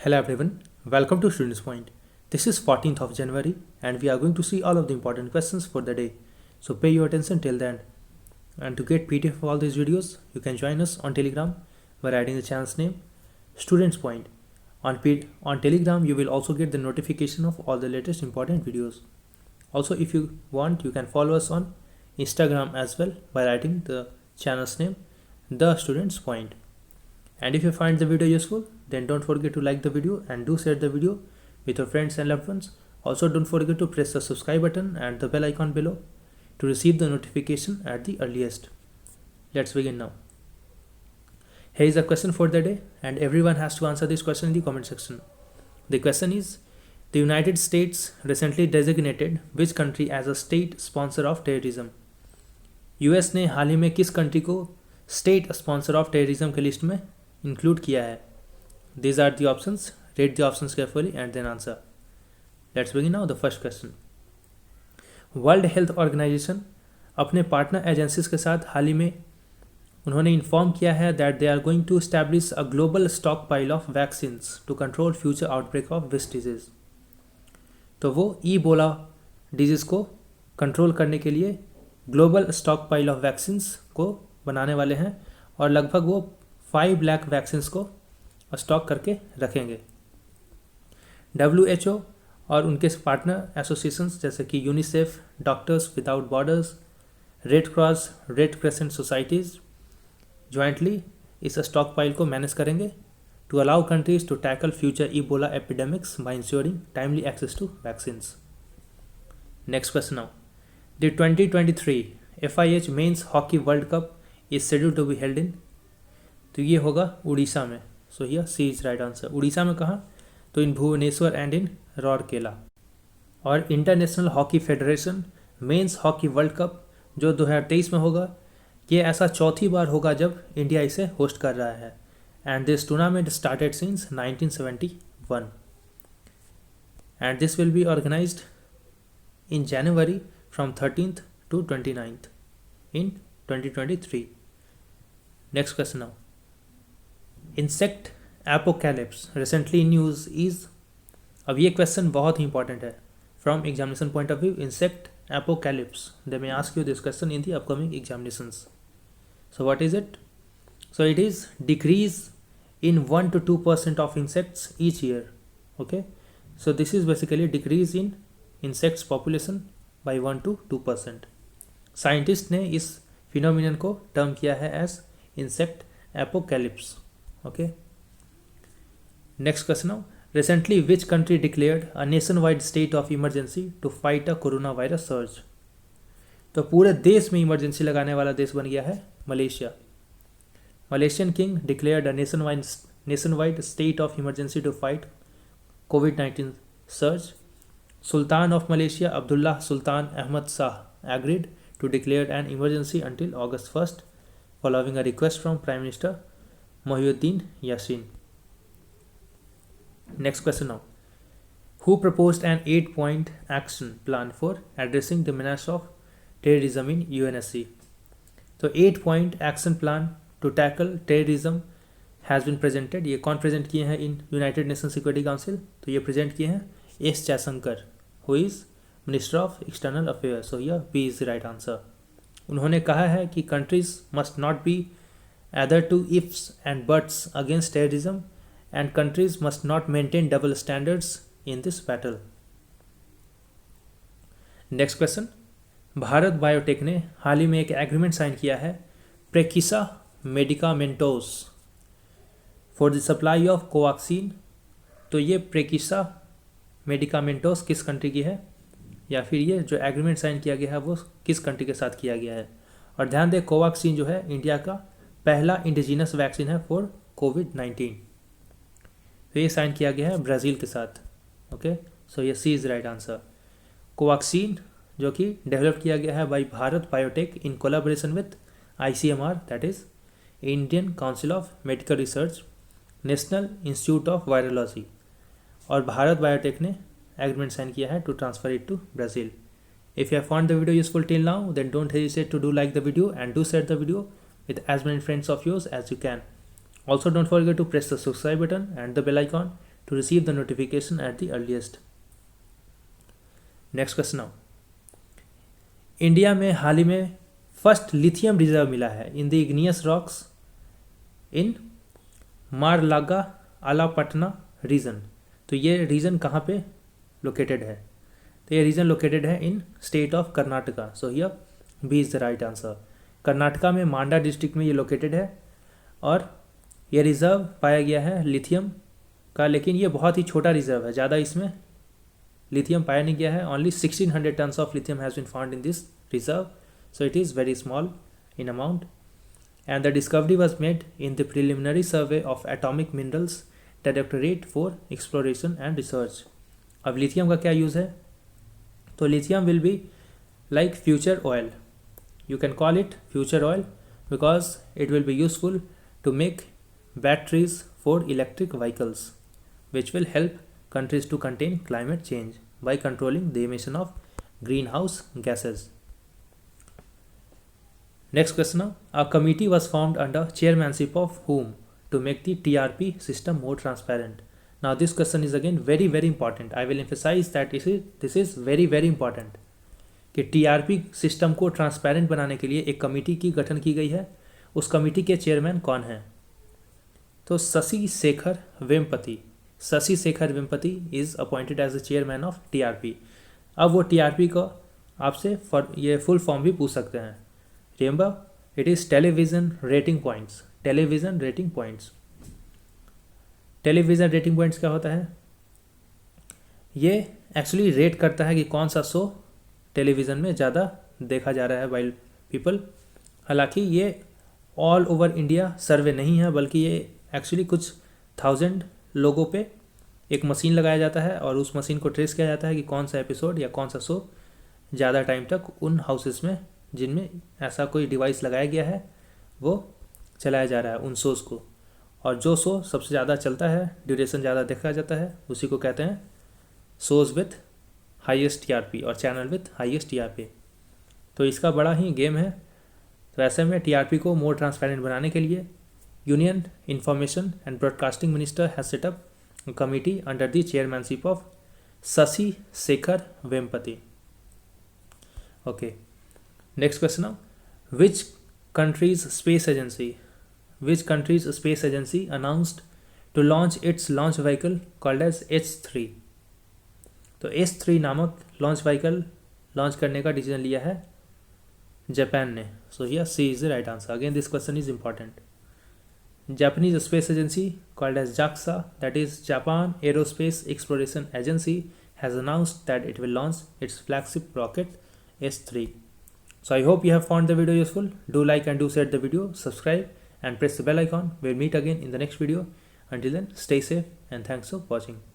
Hello everyone, welcome to Students Point. This is 14th of January and we are going to see all of the important questions for the day. So pay your attention till the end. And to get PDF of all these videos, you can join us on Telegram by writing the channel's name, Students Point. On Telegram, you will also get the notification of all the latest important videos. Also, if you want, you can follow us on Instagram as well by writing the channel's name, The Students Point. And if you find the video useful, then don't forget to like the video and do share the video with your friends and loved ones. Also, don't forget to press the subscribe button and the bell icon below to receive the notification at the earliest. Let's begin now. Here is a question for the day, and everyone has to answer this question in the comment section. The question is, the United States recently designated which country as a state sponsor of terrorism? US ने हाल ही में किस country को state sponsor of terrorism के list में include किया है? These are the options. Read the options carefully and then answer. Let's begin now the first question. World Health Organization अपने पार्टनर एजेंसीज के साथ हाल ही में उन्होंने इन्फॉर्म किया है that they are going to establish a global stock pile of vaccines to control future outbreak of this disease. तो वो ईबोला डिजीज़ को कंट्रोल करने के लिए global stock pile of vaccines को बनाने वाले हैं और लगभग वो 5 लाख वैक्सीन्स को स्टॉक करके रखेंगे. WHO और उनके पार्टनर एसोसिएशंस जैसे कि UNICEF, Doctors Without Borders, Red Cross, Red Crescent societies jointly इस स्टॉक पाइल को मैनेज करेंगे to allow countries to tackle future Ebola epidemics by insuring timely access to vaccines. Next question now. The 2023 FIH men's hockey World Cup is scheduled to be held in. तो ये होगा उड़ीसा में. So here C is right answer. Odisha में कहाँ? तो in Bhubaneswar and in Rourkela. और international hockey federation mains hockey World cup जो 2023 में होगा, ये ऐसा चौथी बार होगा जब इंडिया इसे होस्ट कर रहा है. And this tournament started since 1971 and this will be organised in January from 13th to 29th in 2023. Next question now. Insect apocalypse recently news is. अब ये क्वेश्चन बहुत ही इंपॉर्टेंट है from examination point of view. Insect apocalypse, they may ask you this question in the upcoming examinations. So what is it? So it is decrease in 1 to 2% of insects each year. Okay, so this is basically decrease in insects population by 1 to 2%. Scientist ने इस phenomenon को term किया है as insect apocalypse. Okay. Next question now. Recently, which country declared a nationwide state of emergency to fight a coronavirus surge? तो पूरे देश में emergency लगाने वाला देश बन गया है Malaysia. Malaysian king declared a nationwide state of emergency to fight COVID-19 surge. Sultan of Malaysia Abdullah Sultan Ahmad Shah agreed to declare an emergency until August 1st following a request from Prime Minister Mohyuddin Yassin. Next question now. Who proposed an 8-point action plan for addressing the menace of terrorism in UNSC? तो 8-point action plan to tackle terrorism has been presented. ये कौन present किए हैं in United Nation Security Council? तो ये present किए हैं S Jaishankar, who is minister of external affairs. So here B is right answer. उन्होंने कहा है कि countries must not be either to ifs and buts against terrorism and countries must not maintain double standards in this battle. Next question. Bharat biotech ने हाल ही में एक agreement sign किया है Precisa Medicamentos for the supply of Covaxin. तो ये प्रेकिसा मेडिकामेंटोस किस कंट्री की है, या फिर ये जो एग्रीमेंट साइन किया गया है वो किस कंट्री के साथ किया गया है? और ध्यान दें, कोवैक्सीन जो है इंडिया का पहला इंडिजिनस वैक्सीन है फॉर COVID-19. तो ये साइन किया गया है ब्राज़ील के साथ. ओके, सो ये C is right answer. Covaxin जो कि डेवलप किया गया है by Bharat Biotech in collaboration with ICMR, that is Indian Council of Medical Research, National Institute of Virology. और भारत बायोटेक ने एग्रीमेंट साइन किया है to transfer it to Brazil. If you have found the video useful till now, then don't hesitate to do like the video and do share the video with as many friends of yours as you can. Also, don't forget to press the subscribe button and the bell icon to receive the notification at the earliest. Next question now, India में हाल ही में first lithium reserve मिला है in the igneous rocks in Marlagalla Allapatna region. तो ये reason कहाँ पे लोकेटेड है? तो ये रीजन लोकेटेड है in state of Karnataka. So here B is the right answer. Karnataka में मांडा डिस्ट्रिक्ट में ये लोकेटेड है और ये रिज़र्व पाया गया है लिथियम का, लेकिन ये बहुत ही छोटा रिज़र्व है, ज़्यादा इसमें लिथियम पाया नहीं गया है. Only 1600 tons of lithium has been found in this reserve, so it is very small in amount. And the discovery was made in the preliminary survey of atomic minerals directorate for exploration and research. अब lithium का क्या use है? तो lithium will be like future oil. You can call it future oil because it will be useful to make batteries for electric vehicles, which will help countries to contain climate change by controlling the emission of greenhouse gases. Next question now. A committee was formed under chairmanship of whom to make the TRP system more transparent. Now this question is again very very important. I will emphasize that this is very very important कि TRP system को transparent बनाने के लिए एक committee की गठन की गई है. उस कमेटी के चेयरमैन कौन हैं? तो Shashi Shekhar Vempati. Shashi Shekhar Vempati is appointed as the chairman of TRP. अब वो TRP को आपसे ये फुल फॉर्म भी पूछ सकते हैं. Remember, it is television rating points. Television rating points. Television rating points क्या होता है? ये एक्चुअली रेट करता है कि कौन सा शो टेलीविज़न में ज़्यादा देखा जा रहा है बाई पीपल. हालांकि ये ऑल ओवर इंडिया सर्वे नहीं है, बल्कि ये एक्चुअली कुछ 1000 लोगों पे एक मशीन लगाया जाता है और उस मशीन को ट्रेस किया जाता है कि कौन सा एपिसोड या कौन सा शो ज़्यादा टाइम तक उन हाउसेस में जिनमें ऐसा कोई डिवाइस लगाया गया है वो चलाया जा रहा है उन शोज़ को. और जो शो सबसे ज़्यादा चलता है, ड्यूरेशन ज़्यादा देखा जाता है, उसी को कहते हैं शोज़ विथ हाईएस्ट TRP और चैनल विथ हाईएस्ट TRP. तो इसका बड़ा ही गेम है. तो ऐसे में TRP को मोर ट्रांसपेरेंट बनाने के लिए union information and broadcasting minister has set up committee under the chairmanship of Shashi Shekhar Vempati. Okay, next question now. Which country's space agency announced to launch its launch vehicle called as H3. तो H3 नामक launch vehicle launch करने का decision लिया है Japan ने. So here C is the right answer. Again this question is important. Japanese space agency called as JAXA, that is Japan Aerospace Exploration Agency, has announced that it will launch its flagship rocket H3. So I hope you have found the video useful. Do like and do share the video, subscribe and press the bell icon. We'll meet again in the next video. Until then, stay safe and thanks for watching.